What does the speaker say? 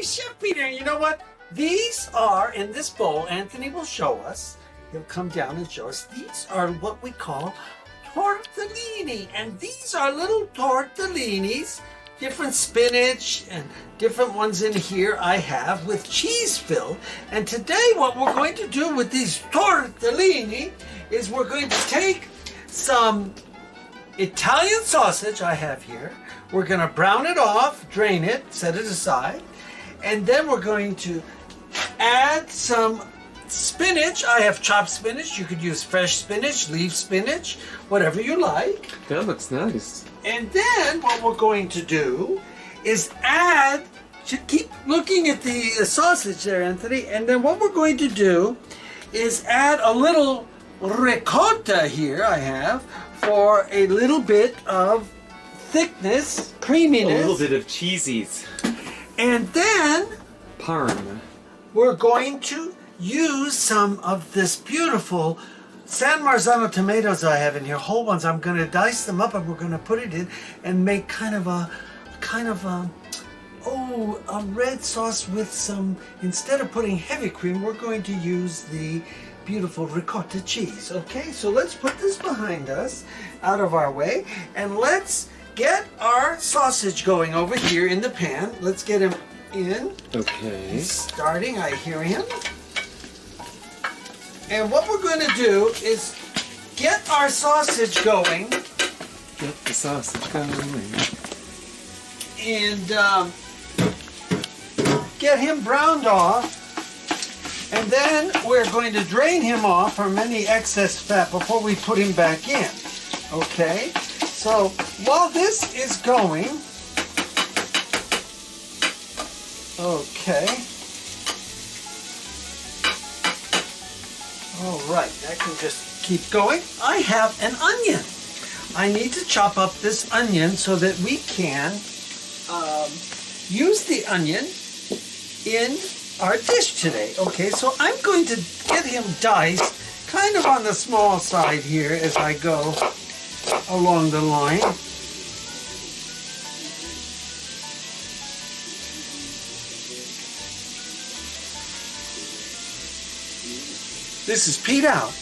Chef Peter. You know what? These are, in this bowl, Anthony will show us. He'll come down and show us. These are what we call tortellini. And these are little tortellinis, different spinach and different ones in here I have with cheese filled. And today what we're going to do with these tortellini is we're going to take some Italian sausage I have here. We're going to brown it off, drain it, set it aside. And then we're going to add some spinach. I have chopped spinach. You could use fresh spinach, leaf spinach, whatever you like. That looks nice. And then what we're going to do is add, should keep looking at the sausage there, Anthony. And then what we're going to do is add a little ricotta here I have for a little bit of thickness, creaminess. A little bit of cheesies. And then Parm. we're going to use some of this beautiful San Marzano tomatoes I have in here, whole ones. I'm going to dice them up and we're going to put it in and make kind of a red sauce with some, instead of putting heavy cream, we're going to use the beautiful ricotta cheese. Okay, so let's put this behind us, out of our way, and let's get our sausage going over here in the pan. Let's get him in. Okay. He's starting, I hear him. And what we're going to do is get our sausage going. Get the sausage going. And get him browned off. And then we're going to drain him off from any excess fat before we put him back in. Okay? So while this is going, okay. All right, that can just keep going. I have an onion. I need to chop up this onion so that we can use the onion in our dish today. Okay, so I'm going to get him diced kind of on the small side here as I go along the line. This is Pete out.